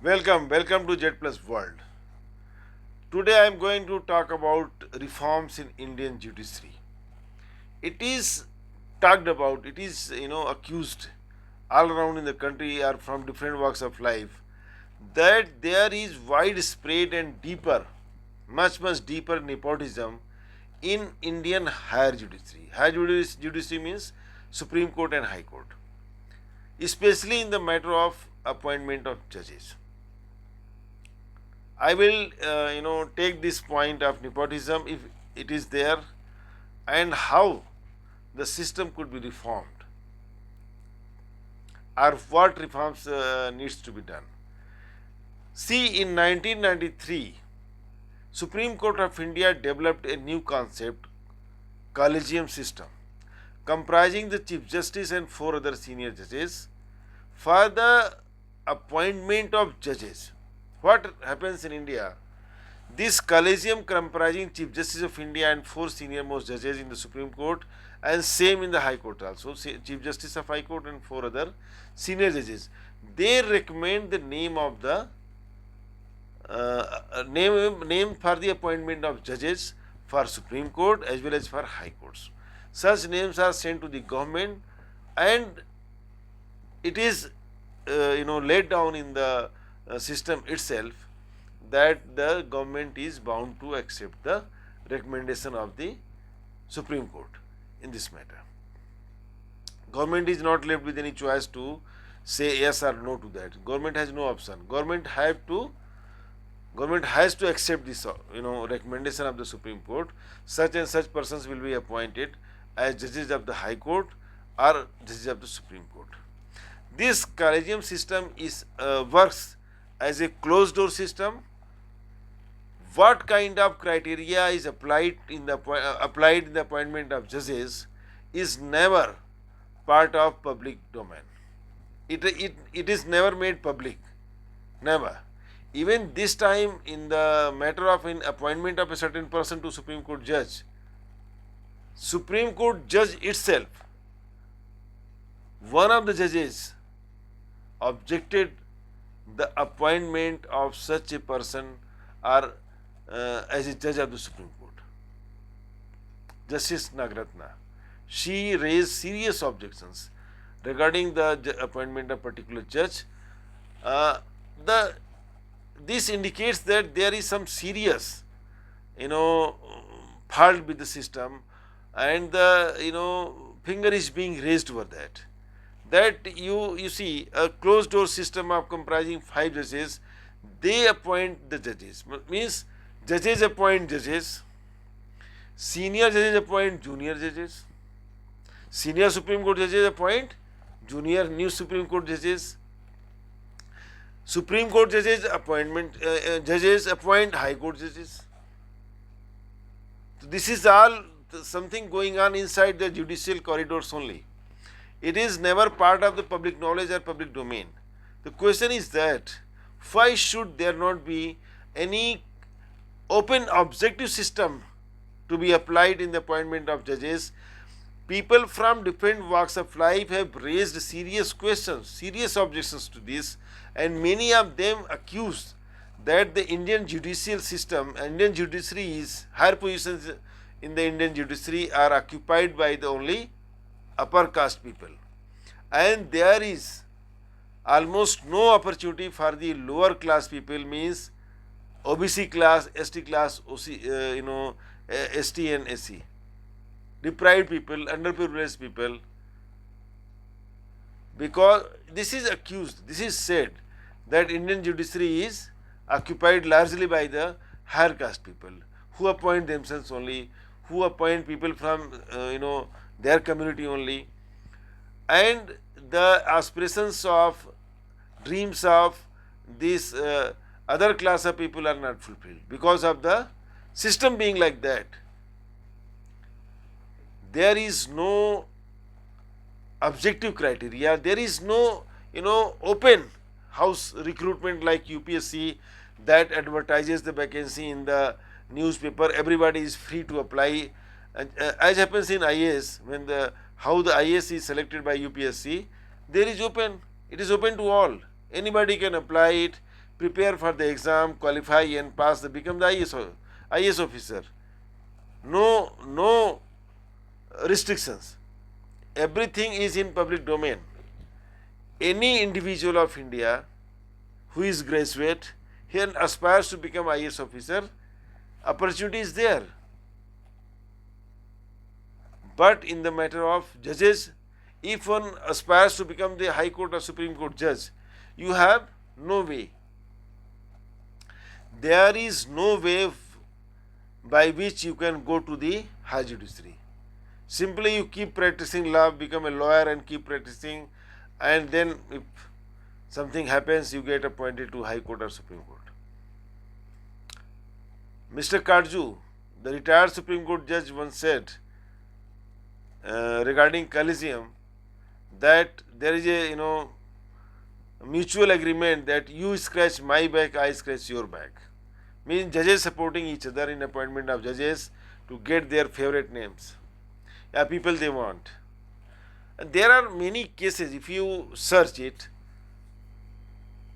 Welcome to Jet Plus World. Today I am going to talk about reforms in Indian judiciary. It is talked about, it is accused all around in the country or from different walks of life that there is widespread and deeper, much deeper nepotism in Indian higher judiciary. Judiciary means Supreme Court and High Court, especially in the matter of appointment of judges. I will, take this point of nepotism if it is there and how the system could be reformed or what reforms needs to be done. See, in 1993, Supreme Court of India developed a new concept, collegium system, comprising the Chief Justice and four other senior judges for the appointment of judges. What happens in India? This collegium comprising Chief Justice of India and four senior most judges in the Supreme Court and same in the High Court also, Chief Justice of High Court and four other senior judges. They recommend the name of the name for the appointment of judges for Supreme Court as well as for High Courts. Such names are sent to the government and it is laid down in the system itself that the government is bound to accept the recommendation of the Supreme Court in this matter. Government is not left with any choice to say yes or no to that. Government has no option. Government has to accept this recommendation of the Supreme Court. Such and such persons will be appointed as judges of the High Court or judges of the Supreme Court. This collegium system is works as a closed door system. What kind of criteria is applied in the appointment of judges is never part of public domain. It is never made public, never. Even this time in the matter of appointment of a certain person to Supreme Court judge, Supreme Court judge itself, one of the judges objected the appointment of such a person or as a judge of the Supreme Court. Justice Nagratna, she raised serious objections regarding the appointment of particular judge. The this indicates that there is some serious, fault with the system, and the finger is being raised over that. That you see a closed door system of comprising five judges, they appoint the judges. Means judges appoint judges, senior judges appoint junior judges, senior Supreme Court judges appoint junior new Supreme Court judges, Supreme Court judges judges appoint High Court judges. So this is all something going on inside the judicial corridors only. It is never part of the public knowledge or public domain. The question is that why should there not be any open objective system to be applied in the appointment of judges? People from different walks of life have raised serious questions, serious objections to this, and many of them accuse that the Indian judicial system, Indian judiciary is higher positions in the Indian judiciary are occupied by the only upper caste people, and there is almost no opportunity for the lower class people, means OBC class, ST class, ST and SC, deprived people, underprivileged people, because this is accused, this is said that Indian judiciary is occupied largely by the higher caste people who appoint themselves only, who appoint people from their community only, and the aspirations of dreams of this other class of people are not fulfilled because of the system being like that. There is no objective criteria, there is no open house recruitment like UPSC that advertises the vacancy in the newspaper, everybody is free to apply. As happens in IAS, when how the IAS is selected by UPSC, there is open, it is open to all, anybody can apply it, prepare for the exam, qualify and pass, become the IS officer. No restrictions. Everything is in public domain. Any individual of India who is graduate and aspires to become IS officer, opportunity is there. But in the matter of judges, if one aspires to become the High Court or Supreme Court judge, you have no way. There is no way by which you can go to the high judiciary. Simply you keep practicing law, become a lawyer and keep practicing, and then if something happens, you get appointed to High Court or Supreme Court. Mr. Karju, the retired Supreme Court judge, once said regarding collegium that there is a mutual agreement that you scratch my back, I scratch your back. Means judges supporting each other in appointment of judges to get their favorite names, people they want. And there are many cases, if you search it,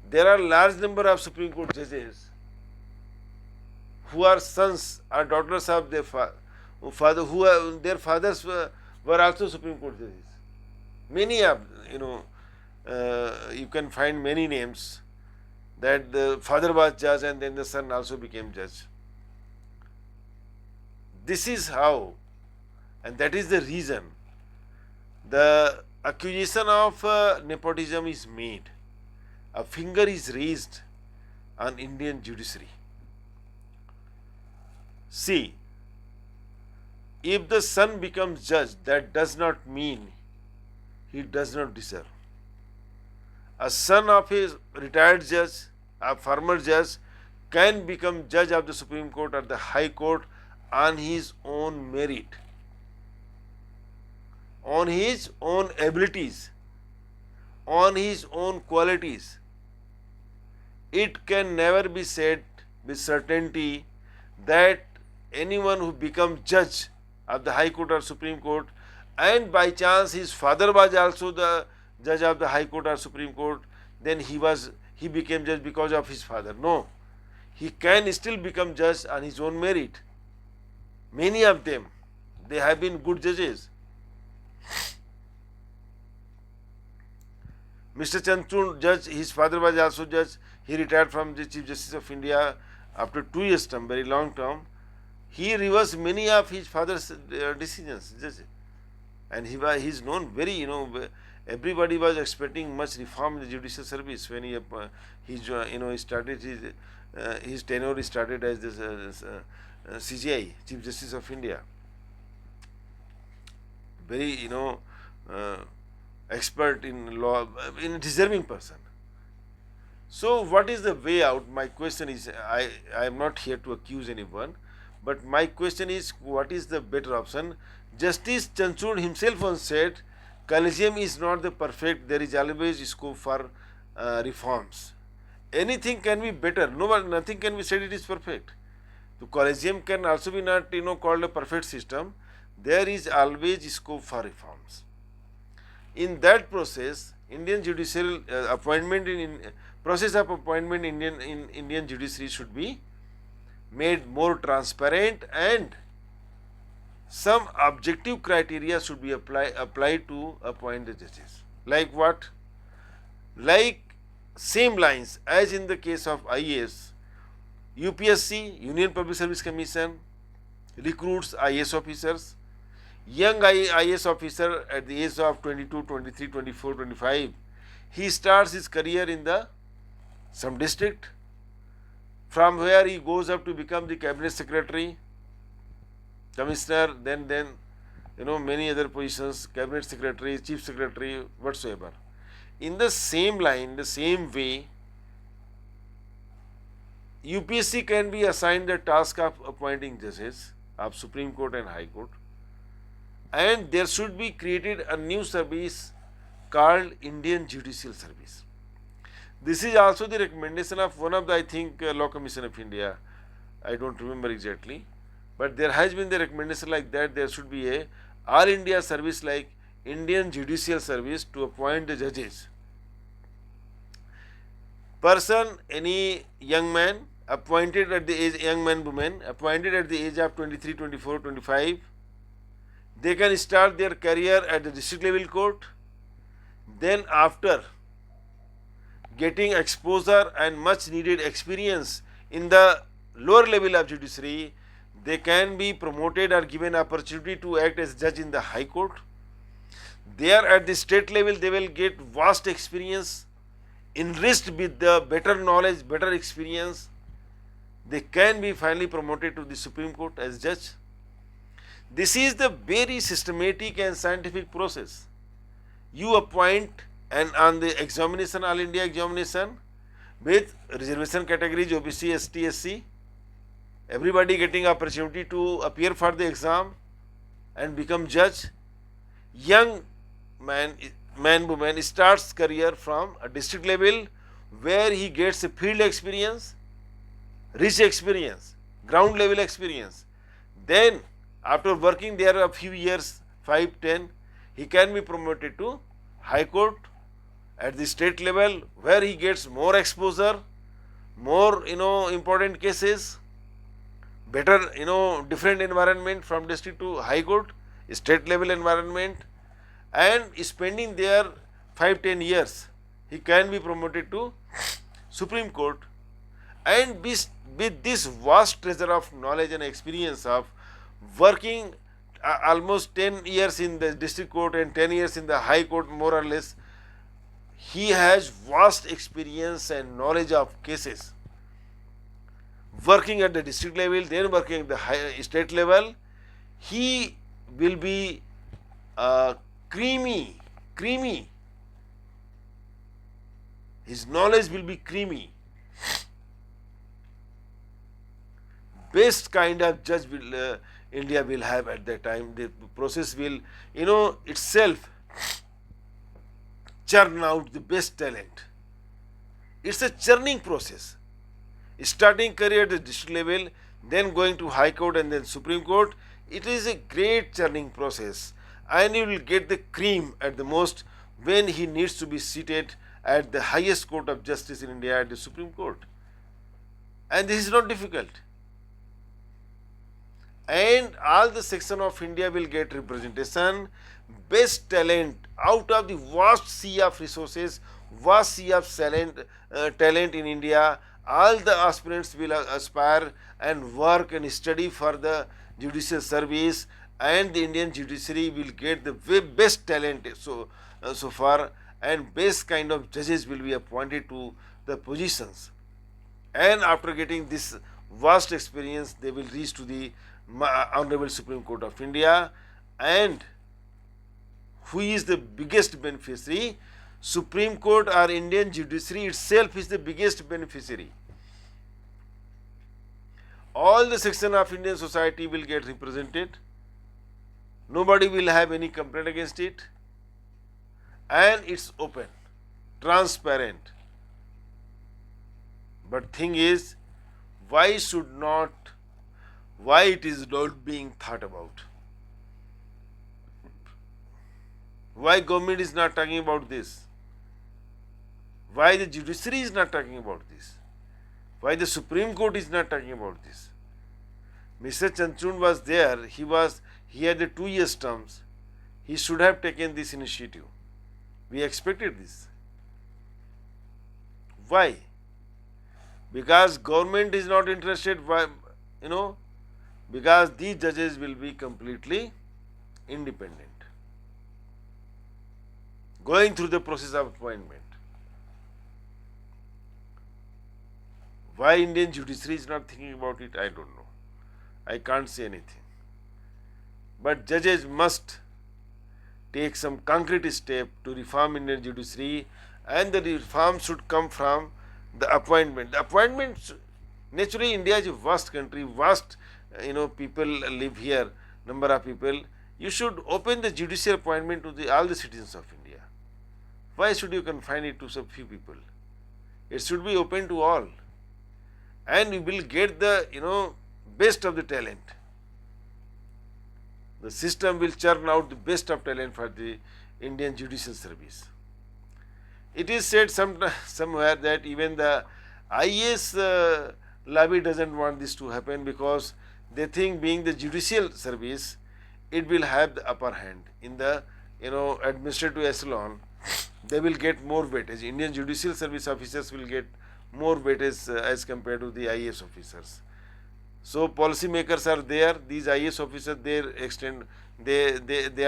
there are large number of Supreme Court judges who are sons or daughters of their father, who their fathers were also Supreme Court judges. Many of, you can find many names that the father was judge and then the son also became judge. This is how, and that is the reason the accusation of nepotism is made. A finger is raised on Indian judiciary. See, if the son becomes judge, that does not mean he does not deserve. A son of a retired judge, a former judge, can become judge of the Supreme Court or the High Court on his own merit, on his own abilities, on his own qualities. It can never be said with certainty that anyone who becomes judge of the High Court or Supreme Court and by chance his father was also the judge of the High Court or Supreme Court, then he became judge because of his father. No, he can still become judge on his own merit. Many of them, they have been good judges. Mr. Chanchud, judge, his father was also judge. He retired from the Chief Justice of India after 2 years term, very long term. He reversed many of his father's decisions, and he is known very, everybody was expecting much reform in the judicial service when he started his tenure. He started as this CJI, Chief Justice of India. Very expert in law, in a deserving person. So what is the way out? My question is, I am not here to accuse anyone, but my question is, what is the better option? Justice Chanchud himself once said, collegium is not the perfect, there is always scope for reforms. Anything can be better, nothing can be said it is perfect. The collegium can also be not called a perfect system. There is always scope for reforms. In that process, Indian judicial appointment process of appointment in Indian judiciary should be made more transparent, and some objective criteria should be applied to appoint the judges. Like what? Like same lines as in the case of IAS, UPSC, Union Public Service Commission, recruits IAS officers. Young IAS officer at the age of 22, 23, 24, 25, he starts his career in some district, from where he goes up to become the cabinet secretary, commissioner, then many other positions, cabinet secretary, chief secretary, whatsoever. In the same line, the same way, UPSC can be assigned the task of appointing judges of Supreme Court and High Court, and there should be created a new service called Indian Judicial Service. This is also the recommendation of one of the, I think, Law Commission of India. I don't remember exactly, but there has been the recommendation like that. There should be a All India service like Indian Judicial Service to appoint the judges. person, any young man appointed at the age, young man, woman appointed at the age of 23, 24, 25, they can start their career at the district level court. Then after getting exposure and much needed experience in the lower level of judiciary, they can be promoted or given opportunity to act as judge in the high court. There at the state level, they will get vast experience, enriched with the better knowledge, better experience. They can be finally promoted to the Supreme Court as judge. This is the very systematic and scientific process. You appoint, and on the examination, all India examination, with reservation categories, OBC, ST, SC, everybody getting opportunity to appear for the exam and become judge. Young man, woman starts career from a district level where he gets a field experience, rich experience, ground level experience. Then after working there a few years, 5, 10, he can be promoted to high court at the state level where he gets more exposure, more important cases, better different environment from district to high court, state level environment, and spending there 5, 10 years, he can be promoted to Supreme Court. And with this vast treasure of knowledge and experience of working almost 10 years in the district court and 10 years in the high court, more or less, he has vast experience and knowledge of cases. Working at the district level, then working at the state level, he will be creamy. His knowledge will be creamy. Best kind of judge will India will have at that time. The process will itself churn out the best talent. It's a churning process. Starting career at the district level, then going to high court and then Supreme Court, it is a great churning process, and you will get the cream at the most when he needs to be seated at the highest court of justice in India, at the Supreme Court. And this is not difficult. And all the section of India will get representation, best talent out of the vast sea of resources, vast sea of talent in India. All the aspirants will aspire and work and study for the judicial service, and the Indian judiciary will get the best talent so far, and best kind of judges will be appointed to the positions. And after getting this vast experience, they will reach to the Honorable Supreme Court of India. And who is the biggest beneficiary? Supreme Court or Indian judiciary itself is the biggest beneficiary. All the section of Indian society will get represented. Nobody will have any complaint against it. And it's open, transparent. But thing is, why it is not being thought about? Why government is not talking about this? Why the judiciary is not talking about this? Why the Supreme Court is not talking about this? Mr. Chanchund was there, he had the 2 years terms. He should have taken this initiative. We expected this. Why? Because government is not interested, why, because these judges will be completely independent, going through the process of appointment. Why Indian judiciary is not thinking about it, I don't know. I can't say anything. But judges must take some concrete step to reform Indian judiciary, and the reform should come from the appointment. The appointment, naturally India is a vast country, vast people live here, number of people. You should open the judicial appointment to all the citizens of India. Why should you confine it to some few people? It should be open to all, and you will get the best of the talent. The system will churn out the best of talent for the Indian judicial service. It is said somewhere that even the IAS lobby doesn't want this to happen, because they think, being the judicial service, it will have the upper hand in the administrative echelon. They will get more weightage. Indian judicial service officers will get more weightage as compared to the IAS officers. So policymakers are there. These IAS officers, they are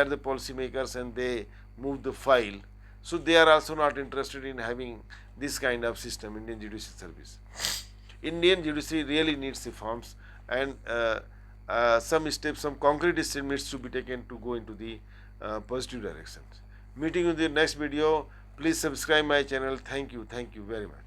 the policymakers, and they move the file. So they are also not interested in having this kind of system, Indian judicial service. Indian judiciary really needs reforms, and some steps, some concrete steps needs to be taken to go into the positive directions. Meeting you in the next video. Please subscribe my channel. Thank you very much.